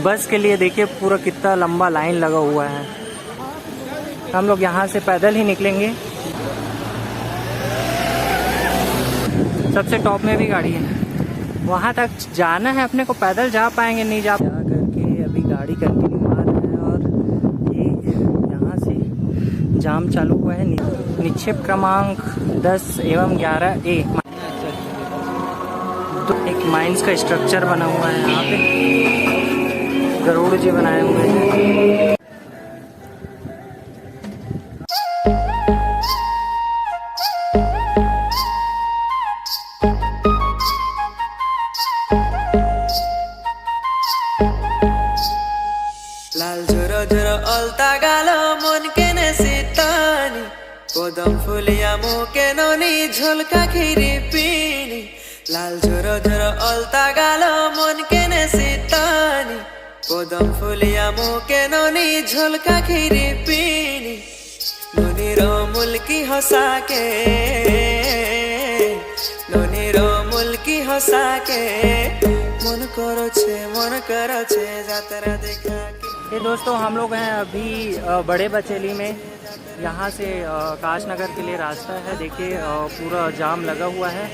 बस के लिए देखिए पूरा कितना लंबा लाइन लगा हुआ है। हम लोग यहाँ से पैदल ही निकलेंगे। सबसे टॉप में भी गाड़ी है, वहाँ तक जाना है अपने को। पैदल जा पाएंगे नहीं जा करके अभी गाड़ी कंटिन्यू आ रहा है। और ये यहाँ से जाम चालू हुआ है। निक्षेप क्रमांक 10 एवं 11A एक माइंस का स्ट्रक्चर बना हुआ है। यहाँ पे गरुड़ जी बनाए हुए हैं। लाल झोरो झोरो अलता गालो मन के ने सीतानी पदम फुलिया मुके ननी झोलका खीरी पीनी। लाल झोरो झोरो अलता गालो मन के ने सीतानी पदम फुलिया मुके ननी झोलका खीरी पीनी। ननी रो मुल्की हंसा के ननी रो मुल्की हंसा के मन करो छे जातरा देखा के। ये दोस्तों हम लोग हैं अभी बड़े बचेली में। यहाँ से काशनगर के लिए रास्ता है। देखिए पूरा जाम लगा हुआ है।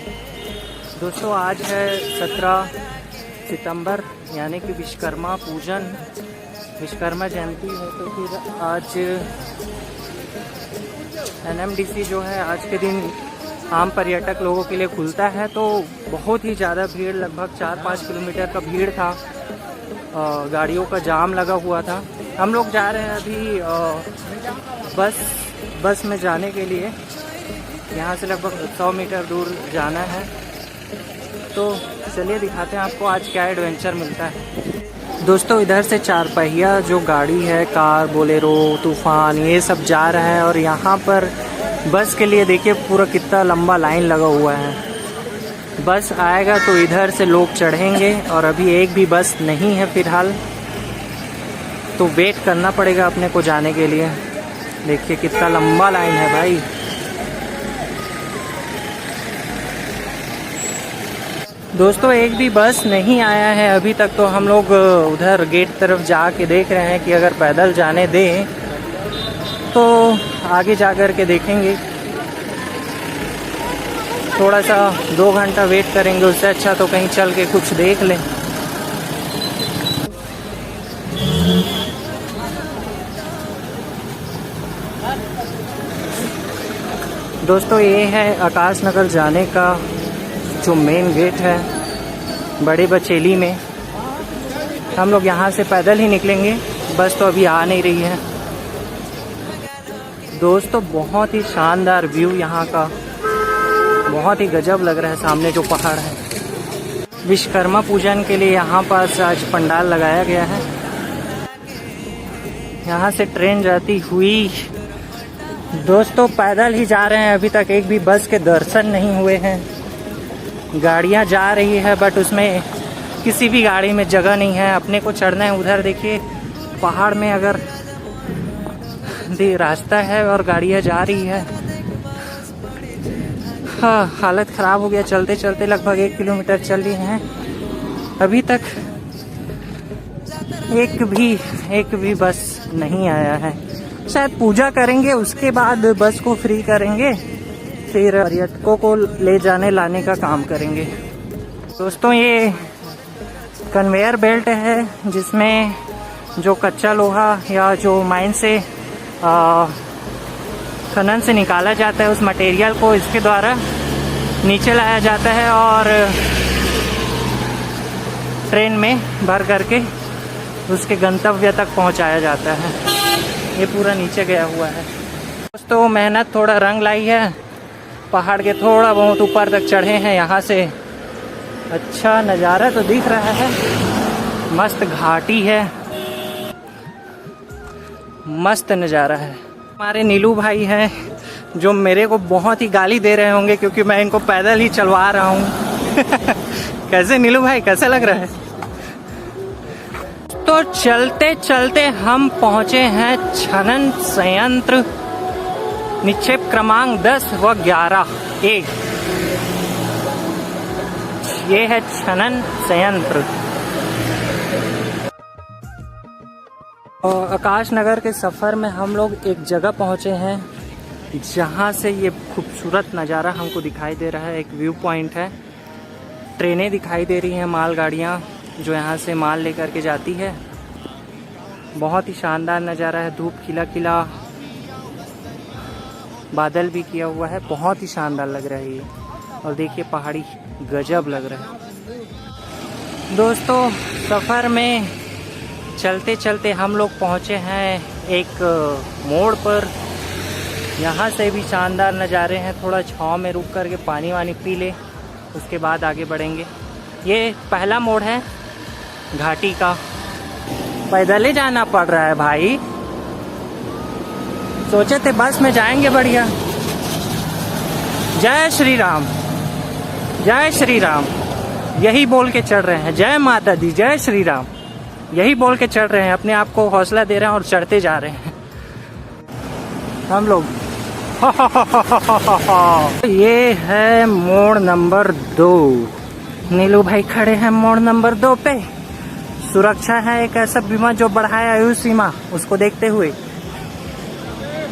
दोस्तों आज है 17 सितंबर यानी कि विश्वकर्मा पूजन, विश्वकर्मा जयंती है। तो फिर आज NMDC जो है आज के दिन आम पर्यटक लोगों के लिए खुलता है। तो बहुत ही ज़्यादा भीड़, लगभग 4-5 किलोमीटर का भीड़ था। गाड़ियों का जाम लगा हुआ था। हम लोग जा रहे हैं अभी बस में जाने के लिए। यहाँ से लगभग 100 मीटर दूर जाना है। तो चलिए दिखाते हैं आपको आज क्या एडवेंचर मिलता है। दोस्तों इधर से 4 पहिया जो गाड़ी है, कार, बोलेरो, तूफान, ये सब जा रहा है। और यहाँ पर बस के लिए देखिए पूरा कितना लंबा लाइन लगा हुआ है। बस आएगा तो इधर से लोग चढ़ेंगे और अभी एक भी बस नहीं है फिलहाल, तो वेट करना पड़ेगा अपने को जाने के लिए। देखिए कितना लंबा लाइन है भाई। दोस्तों एक भी बस नहीं आया है अभी तक। तो हम लोग उधर गेट तरफ जाके देख रहे हैं कि अगर पैदल जाने दें तो आगे जा कर के देखेंगे। थोड़ा सा 2 घंटा वेट करेंगे, उससे अच्छा तो कहीं चल के कुछ देख लें। दोस्तों ये है आकाशनगर जाने का जो मेन गेट है बड़े बचेली में। हम लोग यहाँ से पैदल ही निकलेंगे, बस तो अभी आ नहीं रही है। दोस्तों बहुत ही शानदार व्यू यहाँ का, बहुत ही गजब लग रहा है। सामने जो पहाड़ है, विश्वकर्मा पूजन के लिए यहाँ पास आज पंडाल लगाया गया है। यहाँ से ट्रेन जाती हुई। दोस्तों पैदल ही जा रहे हैं, अभी तक एक भी बस के दर्शन नहीं हुए हैं। गाड़ियाँ जा रही है बट उसमें किसी भी गाड़ी में जगह नहीं है। अपने को चढ़ना है उधर, देखिए पहाड़ में अगर रास्ता है और गाड़ियाँ जा रही है। हाँ हालत ख़राब हो गया। चलते चलते लगभग 1 किलोमीटर चल रही हैं, अभी तक एक भी बस नहीं आया है। शायद पूजा करेंगे उसके बाद बस को फ्री करेंगे, फिर पर्यटकों को ले जाने लाने का काम करेंगे। दोस्तों ये कन्वेयर बेल्ट है जिसमें जो कच्चा लोहा या जो माइन से खनन से निकाला जाता है उस मटेरियल को इसके द्वारा नीचे लाया जाता है और ट्रेन में भर करके उसके गंतव्य तक पहुंचाया जाता है। ये पूरा नीचे गया हुआ है। दोस्तों मेहनत थोड़ा रंग लाई है। पहाड़ के थोड़ा बहुत ऊपर तक चढ़े हैं। यहाँ से अच्छा नज़ारा तो दिख रहा है। मस्त घाटी है, मस्त नज़ारा है। हमारे नीलू भाई हैं जो मेरे को बहुत ही गाली दे रहे होंगे क्योंकि मैं इनको पैदल ही चलवा रहा हूँ। कैसे नीलू भाई, कैसा लग रहा है? तो चलते चलते हम पहुँचे हैं खनन संयंत्र निक्षेप क्रमांक 10 व 11A। ये है खनन संयंत्र। और आकाश नगर के सफ़र में हम लोग एक जगह पहुंचे हैं जहां से ये खूबसूरत नज़ारा हमको दिखाई दे रहा है। एक व्यू पॉइंट है, ट्रेनें दिखाई दे रही हैं, मालगाड़ियां जो यहां से माल लेकर के जाती है। बहुत ही शानदार नज़ारा है, धूप खिला खिला, बादल भी किया हुआ है, बहुत ही शानदार लग रहा है ये। और देखिए पहाड़ी गजब लग रहा है। दोस्तों सफ़र में चलते चलते हम लोग पहुँचे हैं एक मोड़ पर। यहाँ से भी शानदार नज़ारे हैं। थोड़ा छाँव में रुक करके पानी वानी पी ले, उसके बाद आगे बढ़ेंगे। ये पहला मोड़ है घाटी का। पैदल ही जाना पड़ रहा है भाई, सोचे थे बस में जाएंगे बढ़िया। जय श्री राम, जय श्री राम, यही बोल के चढ़ रहे हैं। जय माता दी, जय श्री राम, यही बोल के चढ़ रहे हैं। अपने आप को हौसला दे रहे हैं और चढ़ते जा रहे हैं हम लोग। ये है मोड़ नंबर 2। नीलू भाई खड़े हैं मोड़ नंबर 2 पे। सुरक्षा है एक ऐसा बीमा जो बढ़ाए आयु सीमा, उसको देखते हुए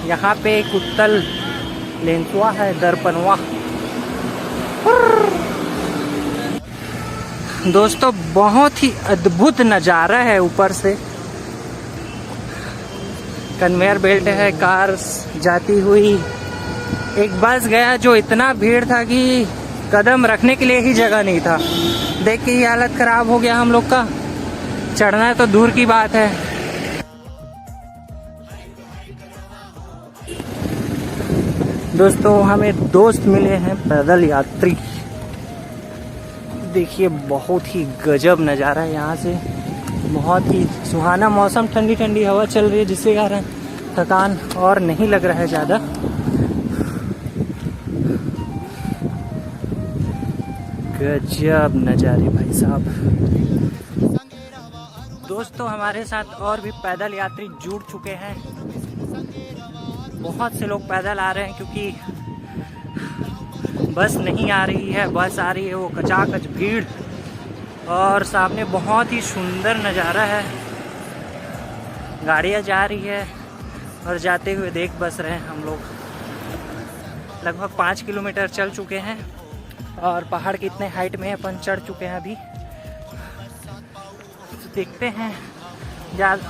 यहाँ पे एक उत्तल लेंसुआ है, दर्पणवा। दोस्तों बहुत ही अद्भुत नज़ारा है। ऊपर से कन्वेयर बेल्ट है, कार जाती हुई। एक बस गया जो इतना भीड़ था कि कदम रखने के लिए ही जगह नहीं था। देख के ही हालत खराब हो गया हम लोग का। चढ़ना तो दूर की बात है। दोस्तों हमें दोस्त मिले हैं पैदल यात्री। देखिए बहुत ही गजब नज़ारा है यहाँ से। बहुत ही सुहाना मौसम, ठंडी ठंडी हवा चल रही है, जिससे कारण थकान और नहीं लग रहा है ज़्यादा। गजब नज़ारे भाई साहब। दोस्तों हमारे साथ और भी पैदल यात्री जुड़ चुके हैं। बहुत से लोग पैदल आ रहे हैं क्योंकि बस नहीं आ रही है। बस आ रही है वो कचाकच भीड़। और सामने बहुत ही सुंदर नज़ारा है, गाड़ियाँ जा रही है और जाते हुए देख बस रहे हैं हम लोग। लगभग 5 किलोमीटर चल चुके हैं और पहाड़ के इतने हाइट में अपन चढ़ चुके हैं अभी। तो देखते हैं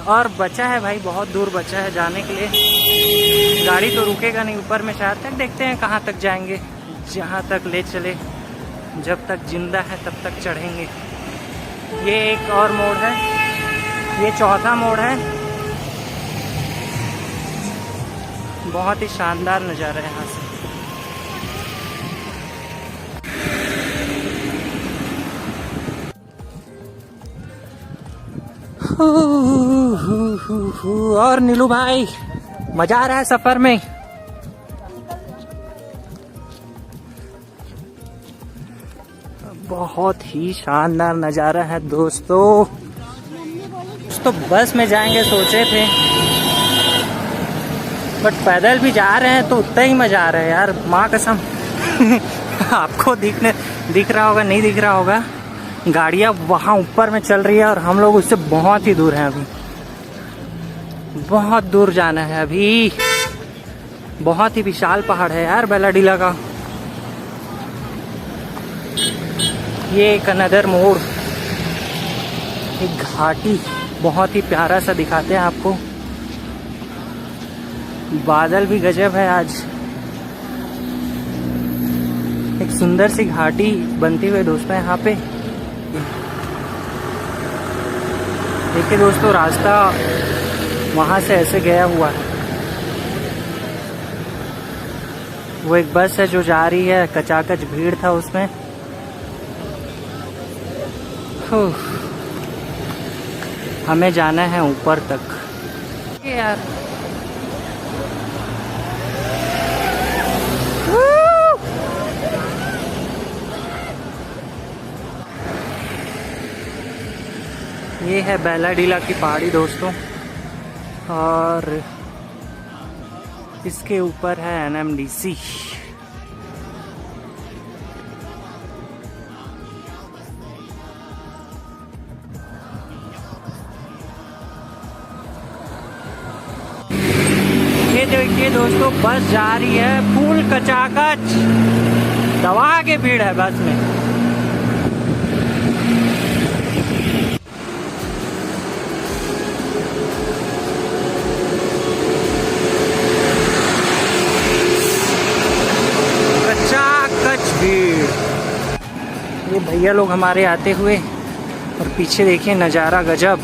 और बचा है भाई, बहुत दूर बचा है जाने के लिए। गाड़ी तो रुकेगा नहीं ऊपर में शायद तक। देखते हैं कहाँ तक जाएंगे, जहाँ तक ले चले। जब तक जिंदा है तब तक चढ़ेंगे। ये एक और मोड़ है, ये चौथा मोड़ है। बहुत ही शानदार नज़ारा है यहाँ से। और नीलू भाई मजा आ रहा है सफर में। बहुत ही शानदार नज़ारा है दोस्तों। बस में जाएंगे सोचे थे, बट पैदल भी जा रहे हैं तो उतना ही मजा आ रहा है यार, माँ कसम। आपको दिख रहा होगा, नहीं दिख रहा होगा, गाड़ियाँ वहाँ ऊपर में चल रही है और हम लोग उससे बहुत ही दूर हैं। अभी बहुत दूर जाना है अभी। बहुत ही विशाल पहाड़ है यार बैलाडीला का। ये एक अनदर मोड़, एक घाटी बहुत ही प्यारा सा दिखाते हैं आपको। बादल भी गजब है आज। एक सुंदर सी घाटी बनती हुई दोस्तों यहाँ पे। देखिए दोस्तों रास्ता वहाँ से ऐसे गया हुआ है। वो एक बस है जो जा रही है, कचाकच भीड़ था उसमें। हमें जाना है ऊपर तक यार। ये है बैलाडीला की पहाड़ी दोस्तों, और इसके ऊपर है NMDC। देखिए दोस्तों, बस जा रही है फुल कचाकच, दबा के भीड़ है बस में। कचाकच भीड़। ये भैया लोग हमारे आते हुए, और पीछे देखिए नज़ारा गजब।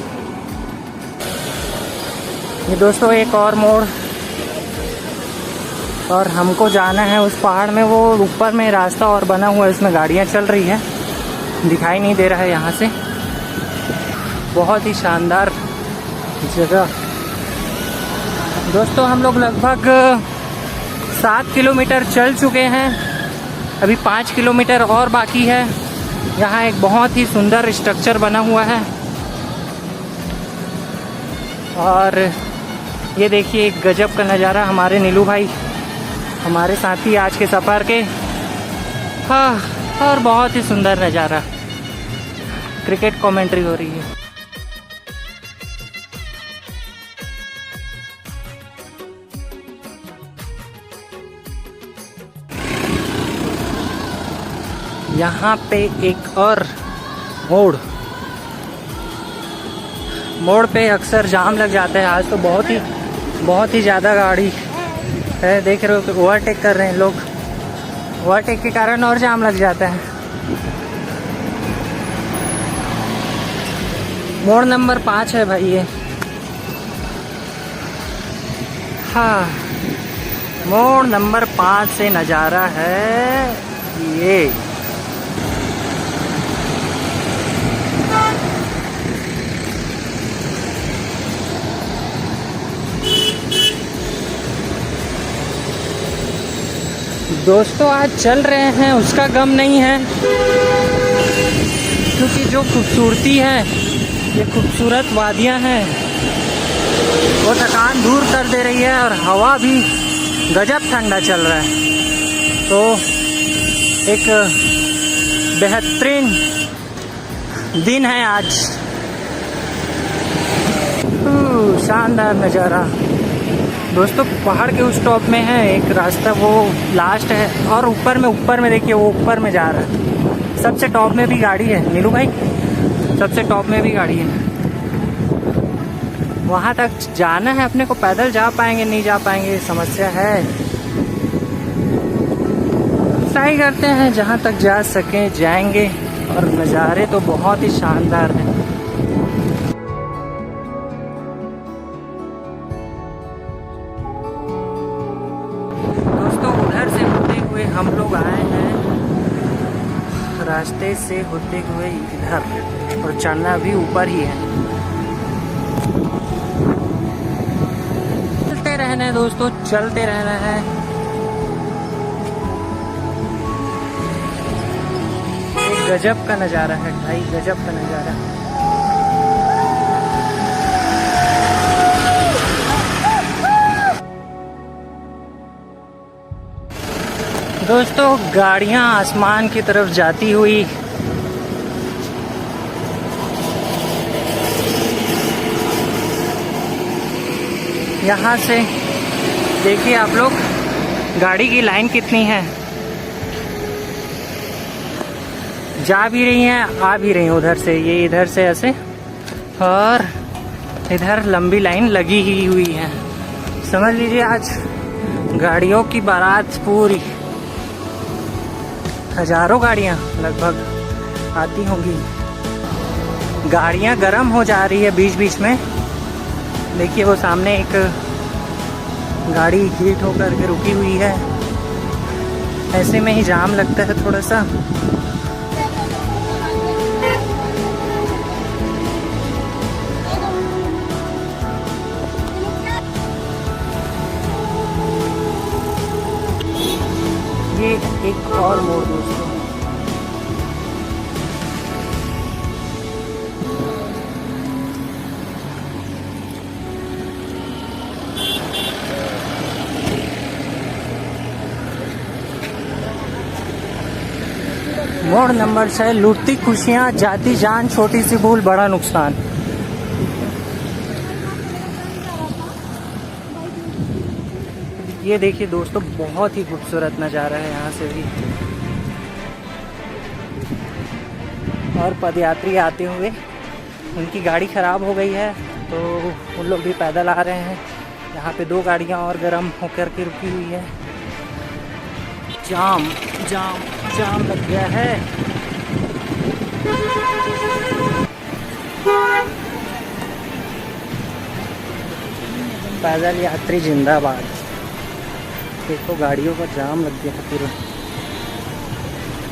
ये दोस्तों एक और मोड़, और हमको जाना है उस पहाड़ में। वो ऊपर में रास्ता और बना हुआ है, उसमें गाड़ियाँ चल रही है, दिखाई नहीं दे रहा है यहाँ से। बहुत ही शानदार जगह। दोस्तों हम लोग लगभग 7 किलोमीटर चल चुके हैं, अभी 5 किलोमीटर और बाकी है। यहाँ एक बहुत ही सुंदर स्ट्रक्चर बना हुआ है, और ये देखिए एक गजब का नज़ारा। हमारे नीलू भाई हमारे साथी आज के सफ़र के। हाँ, और बहुत ही सुंदर नज़ारा। क्रिकेट कमेंट्री हो रही है। यहाँ पे एक और मोड़ पे अक्सर जाम लग जाता है। आज तो बहुत ही ज़्यादा गाड़ी है, देख रहे हो, ओवरटेक कर रहे हैं लोग। ओवरटेक के कारण और जाम लग जाता है। मोड़ नंबर 5 है भाई ये। हाँ, मोड़ नंबर 5 से नज़ारा है ये। दोस्तों आज चल रहे हैं उसका गम नहीं है, क्योंकि जो खूबसूरती है, ये खूबसूरत वादियाँ हैं, वो थकान दूर कर दे रही है, और हवा भी गजब ठंडा चल रहा है। तो एक बेहतरीन दिन है आज। शानदार नज़ारा। दोस्तों पहाड़ के उस टॉप में है एक रास्ता, वो लास्ट है, और ऊपर में देखिए, वो ऊपर में जा रहा है। सबसे टॉप में भी गाड़ी है नीलू भाई, सबसे टॉप में भी गाड़ी है। वहाँ तक जाना है अपने को। पैदल जा पाएंगे नहीं जा पाएंगे समस्या है। ट्राई करते हैं, जहाँ तक जा सकें जाएंगे। और नज़ारे तो बहुत ही शानदार हैं। हम लोग आए हैं रास्ते से होते हुए इधर, और चढ़ना भी ऊपर ही है। चलते रहना है दोस्तों, चलते रहना है। एक गजब का नज़ारा है भाई, गजब का नज़ारा। दोस्तों गाड़ियां आसमान की तरफ जाती हुई, यहाँ से देखिए आप लोग, गाड़ी की लाइन कितनी है। जा भी रही हैं, आ भी रही हैं उधर से, ये इधर से ऐसे, और इधर लंबी लाइन लगी ही हुई है। समझ लीजिए आज गाड़ियों की बारात पूरी, हजारों गाड़ियाँ लगभग आती होंगी। गाड़ियाँ गर्म हो जा रही है बीच बीच में। देखिए वो सामने एक गाड़ी हीट होकर के रुकी हुई है। ऐसे में ही जाम लगता है थोड़ा सा। ये एक और मोड़ दोस्तों, मोड़ नंबर 6। लूटती खुशियां, जाती जान, छोटी सी भूल, बड़ा नुकसान। ये देखिए दोस्तों, बहुत ही खूबसूरत नज़ारा है यहाँ से भी। और पदयात्री आते हुए, उनकी गाड़ी ख़राब हो गई है तो उन लोग भी पैदल आ रहे हैं। यहाँ पे 2 गाड़ियाँ और गर्म होकर के रुकी हुई है। जाम जाम जाम लग गया है। पैदल यात्री जिंदाबाद। देखो गाड़ियों का जाम लग गया है पूरा।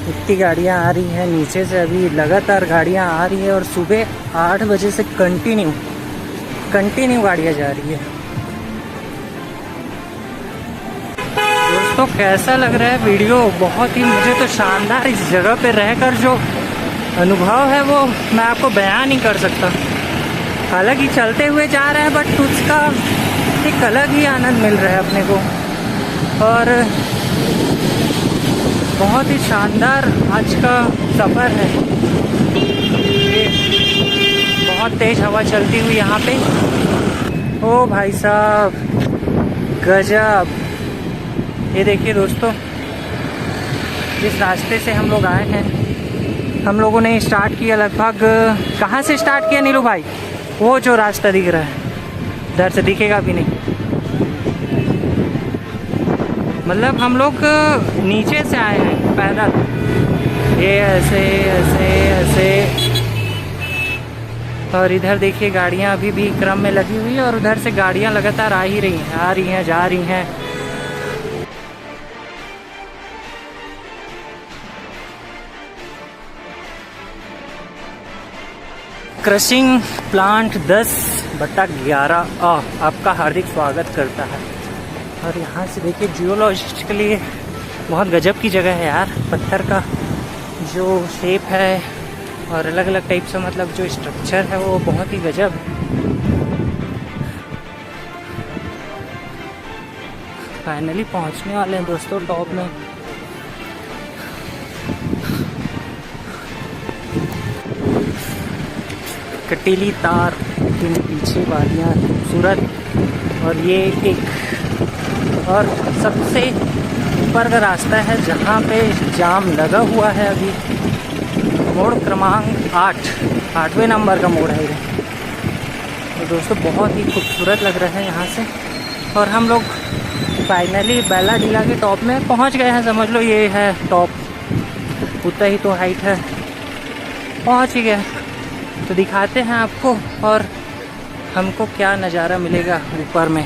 इतनी गाड़ियाँ आ रही हैं नीचे से, अभी लगातार गाड़ियाँ आ रही है और सुबह 8 बजे से कंटिन्यू गाड़ियाँ जा रही है। दोस्तों कैसा लग रहा है वीडियो? बहुत ही मुझे तो शानदार। इस जगह पे रहकर जो अनुभव है वो मैं आपको बयान नहीं कर सकता। हालांकि चलते हुए जा रहे हैं बट उसका एक अलग ही आनंद मिल रहा है अपने को। और बहुत ही शानदार आज का सफ़र है। बहुत तेज़ हवा चलती हुई यहाँ पे। ओ भाई साहब, गजब। ये देखिए दोस्तों, जिस रास्ते से हम लोग आए हैं, हम लोगों ने स्टार्ट किया लगभग, कहाँ से स्टार्ट किया नीलू भाई? वो जो रास्ता दिख रहा है, इधर से दिखेगा भी नहीं। मतलब हम लोग नीचे से आए हैं पैदल, ये ऐसे ऐसे ऐसे। और इधर देखिए गाड़ियाँ अभी भी क्रम में लगी हुई है और उधर से गाड़ियाँ लगातार आ ही रही हैं, आ रही हैं, जा रही हैं। क्रशिंग प्लांट 10/11 आपका हार्दिक स्वागत करता है। और यहाँ से देखिए जियोलॉजिस्ट के लिए बहुत गजब की जगह है यार। पत्थर का जो शेप है और अलग अलग टाइप से, मतलब जो स्ट्रक्चर है वो बहुत ही गजब। फाइनली पहुँचने वाले हैं दोस्तों टॉप में। कटीली तार के पीछे वादियाँ खूबसूरत, और ये एक और सबसे ऊपर का रास्ता है जहाँ पे जाम लगा हुआ है। अभी मोड़ क्रमांक 8वें नंबर का मोड़ है ये। तो दोस्तों बहुत ही खूबसूरत लग रहा है यहाँ से। और हम लोग फाइनली बेला टीला के टॉप में पहुँच गए हैं। समझ लो ये है टॉप, उतना ही तो हाइट है, पहुँच ही गए। तो दिखाते हैं आपको और हमको क्या नज़ारा मिलेगा ऊपर में।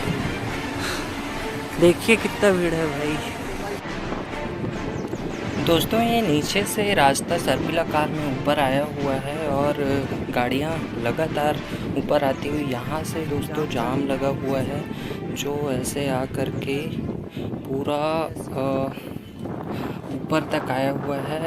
देखिए कितना भीड़ है भाई। दोस्तों ये नीचे से रास्ता सर्पिलाकार में ऊपर आया हुआ है और गाड़ियाँ लगातार ऊपर आती हुई, यहाँ से दोस्तों जाम लगा हुआ है जो ऐसे आ कर के पूरा ऊपर तक आया हुआ है।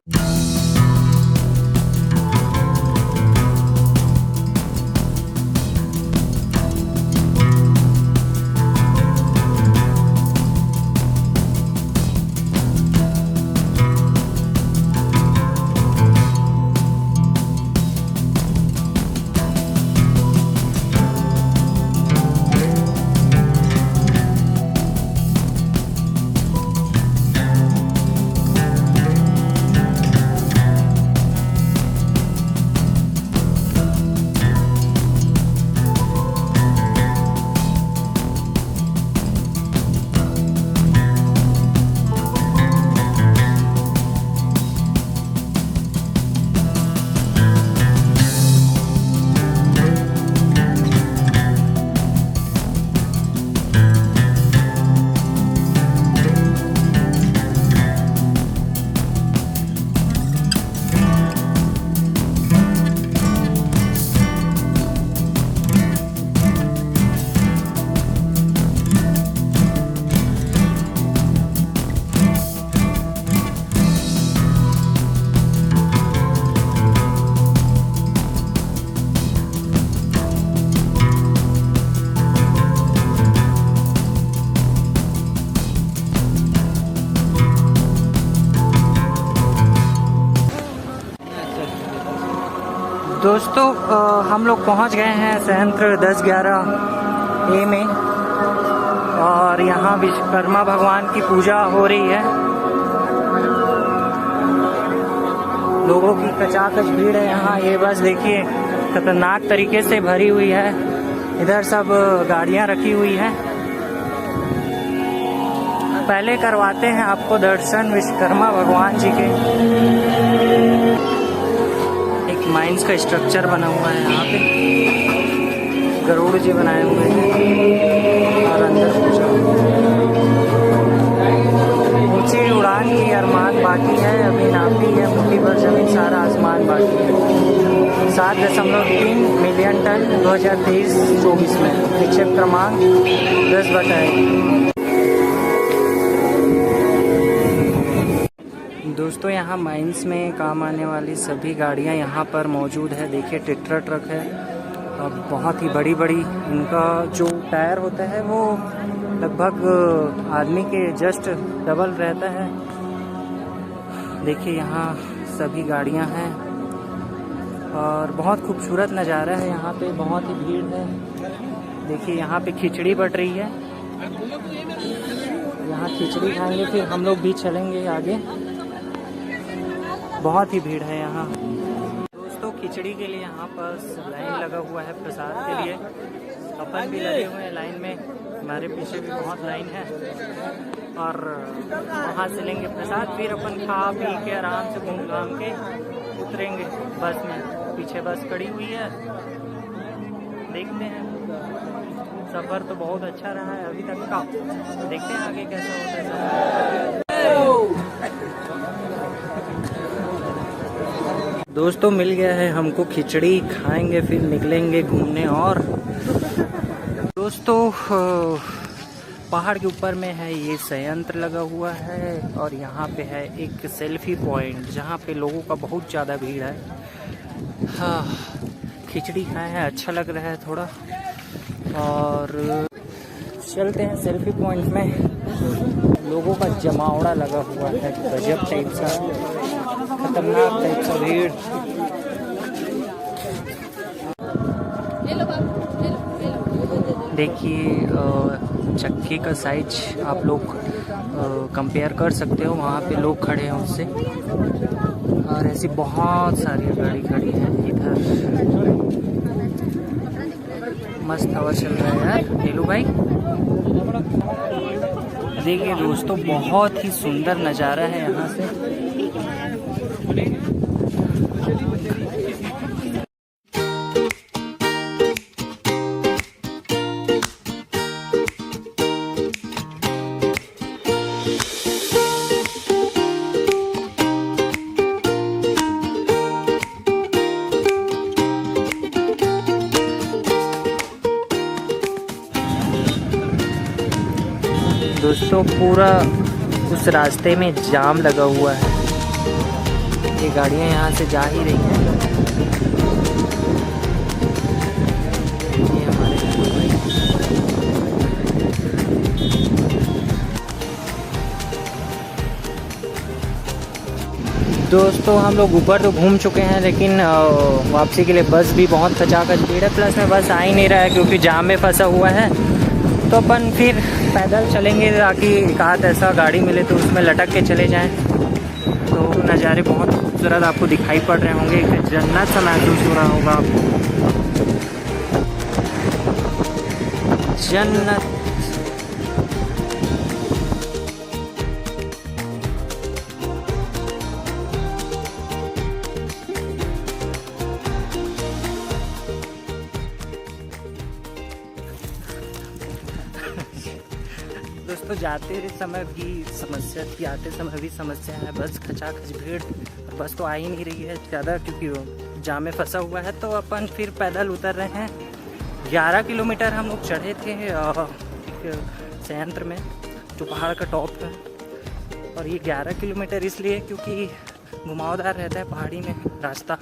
दोस्तों हम लोग पहुंच गए हैं संयंत्र 10-11 ए में। और यहाँ विश्वकर्मा भगवान की पूजा हो रही है। लोगों की कचाकच भीड़ है यहाँ। ये बस देखिए खतरनाक तरीके से भरी हुई है। इधर सब गाड़ियाँ रखी हुई हैं। पहले करवाते हैं आपको दर्शन विश्वकर्मा भगवान जी के। एक माइंस का स्ट्रक्चर बना हुआ है यहाँ पे, गरुड़ जी बनाए हुए हैं और अंदर पूजा। ऊंची उड़ान की अरमान बाकी है, अभी नापी है मुट्ठी भर जमीन, सारा आसमान बाकी है। 7.3 मिलियन टन 2023-24 में। विक्षेप क्रमांक 10/1। दोस्तों यहाँ माइंस में काम आने वाली सभी गाड़ियाँ यहाँ पर मौजूद है। देखिए ट्रैक्टर ट्रक है, बहुत ही बड़ी बड़ी। इनका जो टायर होता है वो लगभग आदमी के जस्ट डबल रहता है। देखिए यहाँ सभी गाड़ियाँ हैं और बहुत खूबसूरत नज़ारा है यहाँ पे। बहुत ही भीड़ है। देखिए यहाँ पे खिचड़ी बट रही है। यहाँ खिचड़ी खाएंगे, फिर हम लोग भी चलेंगे आगे। बहुत ही भीड़ है यहाँ। दोस्तों खिचड़ी के लिए यहाँ पर लाइन लगा हुआ है प्रसाद के लिए। अपन भी लगे हुए हैं लाइन में, हमारे पीछे भी बहुत लाइन है। और वहाँ से लेंगे प्रसाद, फिर अपन खा पी के आराम से घूम घाम के उतरेंगे बस में। पीछे बस खड़ी हुई है, देखते हैं। सफ़र तो बहुत अच्छा रहा है अभी तक का, देखते हैं आगे कैसा होता है। दोस्तों मिल गया है हमको खिचड़ी, खाएंगे फिर निकलेंगे घूमने। और दोस्तों पहाड़ के ऊपर में है ये संयंत्र लगा हुआ है और यहाँ पे है एक सेल्फी पॉइंट जहाँ पे लोगों का बहुत ज़्यादा भीड़ है। हाँ खिचड़ी खाए हैं, अच्छा लग रहा है थोड़ा। और चलते हैं सेल्फी पॉइंट में। लोगों का जमावड़ा लगा हुआ है, गजब टाइप सा, खतरनाक टाइप का भीड़। देखिए चक्की का साइज आप लोग कंपेयर कर सकते हो, वहाँ पे लोग खड़े हैं उससे। और ऐसी बहुत सारी गाड़ी खड़ी है इधर। मस्त हवा चल रहा है यार नीलू भाई। देखिए दोस्तों बहुत ही सुंदर नज़ारा है यहाँ से। दोस्तों पूरा उस रास्ते में जाम लगा हुआ है। ये गाड़ियाँ यहाँ से जा ही रही हैं। ये हमारे दोस्तों हम लोग ऊपर तो घूम चुके हैं, लेकिन वापसी के लिए बस भी बहुत खचाखच भीड़ है। प्लस में बस आ ही नहीं रहा है क्योंकि जाम में फंसा हुआ है। तो अपन फिर पैदल चलेंगे ताकि एक आध ऐसा गाड़ी मिले तो उसमें लटक के चले जाएं। तो नज़ारे बहुत खूबसूरत आपको दिखाई पड़ रहे होंगे, एक जन्नत सा महसूस हो रहा होगा आपको। जन्नत। दोस्तों जाते समय भी समस्या थी, आते समय भी समस्या है। बस खचाखच भीड़, बस तो आ ही नहीं रही है ज़्यादा क्योंकि जाम में फंसा हुआ है। तो अपन फिर पैदल उतर रहे हैं। 11 किलोमीटर हम लोग चढ़े थे एक संयंत्र में जो पहाड़ का टॉप है। और ये 11 किलोमीटर इसलिए क्योंकि घुमावदार रहता है पहाड़ी में रास्ता।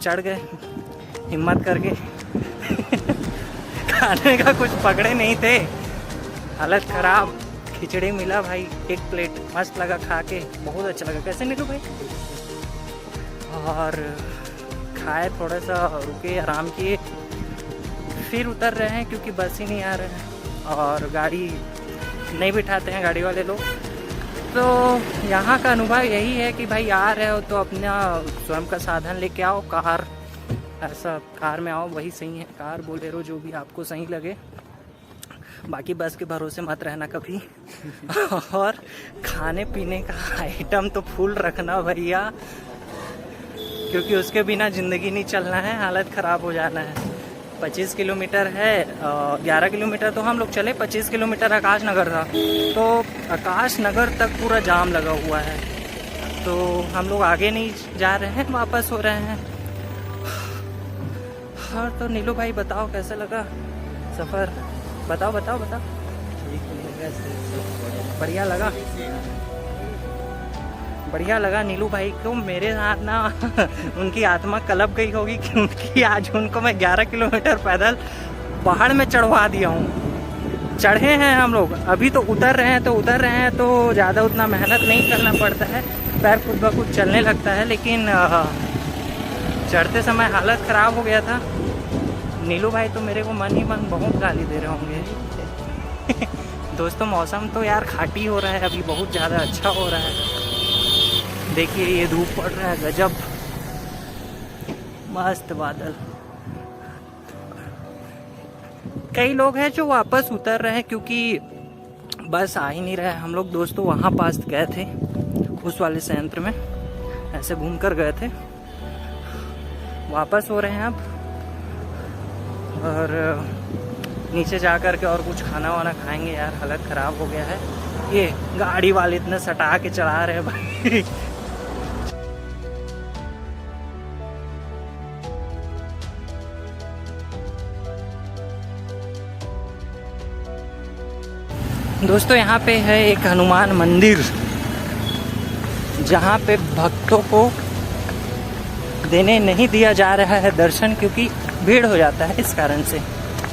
चढ़ गए हिम्मत करके खाने का कुछ पकड़े नहीं थे, हालत ख़राब। खिचड़ी मिला भाई, एक प्लेट मस्त लगा खा के, बहुत अच्छा लगा। कैसे निकलो भाई? और खाए, थोड़ा सा रुके, आराम किए, फिर उतर रहे हैं क्योंकि बस ही नहीं आ रहे हैं। और गाड़ी नहीं बिठाते हैं गाड़ी वाले लोग। तो यहाँ का अनुभव यही है कि भाई आ रहे हो तो अपना स्वयं का साधन लेके आओ, कार, ऐसा कार में आओ, वही सही है, कार बोलेरो जो भी आपको सही लगे। बाकी बस के भरोसे मत रहना कभी। और खाने पीने का आइटम तो फुल रखना भैया, क्योंकि उसके बिना ज़िंदगी नहीं चलना है, हालत ख़राब हो जाना है। 25 किलोमीटर है, 11 किलोमीटर तो हम लोग चले, 25 किलोमीटर आकाश नगर था, तो आकाश नगर तक पूरा जाम लगा हुआ है। तो हम लोग आगे नहीं जा रहे हैं, वापस हो रहे हैं। और तो नीलू भाई बताओ कैसा लगा सफ़र, बताओ बताओ बताओ। बढ़िया लगा नीलू भाई को। मेरे साथ ना उनकी आत्मा कलप गई होगी, क्योंकि आज उनको मैं 11 किलोमीटर पैदल पहाड़ में चढ़वा दिया हूँ। चढ़े हैं हम लोग, अभी तो उतर रहे हैं, तो ज़्यादा उतना मेहनत नहीं करना पड़ता है, पैर खुद ब खुद चलने लगता है। लेकिन चढ़ते समय हालत ख़राब हो गया था। नीलू भाई तो मेरे को मन ही मन बहुत गाली दे रहे होंगे। दोस्तों मौसम तो यार घाटी हो रहा है अभी, बहुत ज़्यादा अच्छा हो रहा है। देखिए ये धूप पड़ रहा है, गजब मस्त बादल। कई लोग हैं जो वापस उतर रहे हैं, क्योंकि बस आ ही नहीं रहा है। हम लोग दोस्तों वहाँ पास गए थे, उस वाले संयंत्र में ऐसे घूम कर गए थे, वापस हो रहे हैं अब। और नीचे जा कर के और कुछ खाना वाना खाएंगे यार, हालत ख़राब हो गया है। ये गाड़ी वाले इतने सटा के चला रहे हैं भाई। दोस्तों यहाँ पे है एक हनुमान मंदिर, जहाँ पे भक्तों को देने नहीं दिया जा रहा है दर्शन, क्योंकि भीड़ हो जाता है, इस कारण से।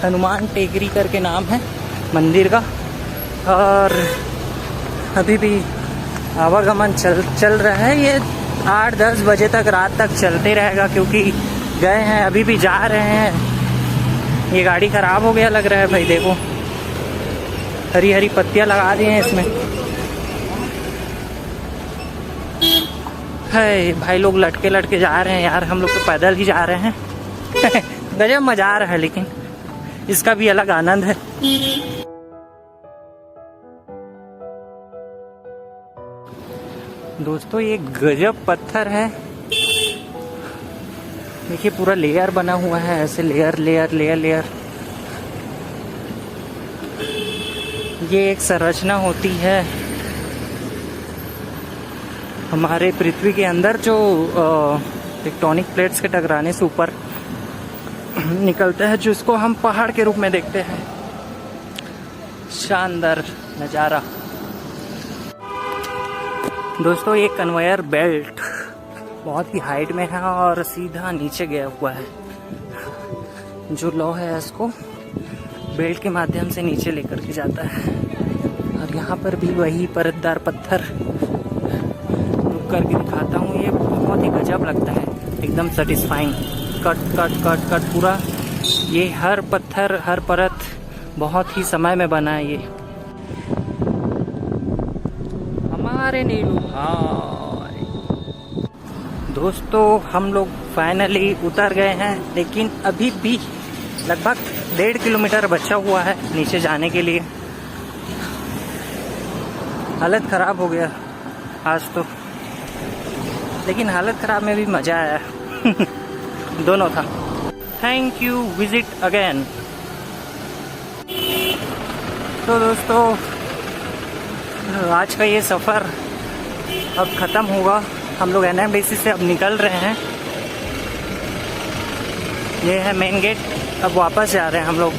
हनुमान टेकरी करके नाम है मंदिर का। और अभी भी आवागमन चल रहा है। ये 8-10 बजे तक, रात तक चलते रहेगा, क्योंकि गए हैं अभी भी जा रहे हैं। ये गाड़ी ख़राब हो गया लग रहा है भाई, देखो हरी हरी पत्तियां लगा दी हैं इसमें। है भाई लोग लटके जा रहे हैं यार, हम लोग तो पैदल ही जा रहे हैं। गजब मजा आ रहा है, लेकिन इसका भी अलग आनंद है। दोस्तों ये गजब पत्थर है, देखिए पूरा लेयर बना हुआ है, ऐसे लेयर लेयर लेयर लेयर। ये एक संरचना होती है हमारे पृथ्वी के अंदर, जो टेक्टोनिक प्लेट्स के टकराने से ऊपर निकलता है, जिसको हम पहाड़ के रूप में देखते हैं। शानदार नज़ारा। दोस्तों ये कन्वेयर बेल्ट बहुत ही हाइट में है और सीधा नीचे गया हुआ है। जो लौ है इसको बेल्ट के माध्यम से नीचे लेकर के जाता है। और यहाँ पर भी वही परतदार पत्थर, रुक करके दिखाता हूँ, ये बहुत ही गजब लगता है, एकदम satisfying. Cut cut cut cut पूरा, ये हर पत्थर हर परत बहुत ही समय में बना है। ये हमारे नीलू भाई। दोस्तों हम लोग फाइनली उतर गए हैं, लेकिन अभी भी लगभग 1.5 किलोमीटर बचा हुआ है नीचे जाने के लिए। हालत ख़राब हो गया आज तो, लेकिन हालत ख़राब में भी मज़ा आया। दोनों था। Thank you, visit again. तो दोस्तों आज का ये सफ़र अब ख़त्म होगा। हम लोग NMDC से अब निकल रहे हैं। ये है मेन गेट, अब वापस जा रहे हैं हम लोग।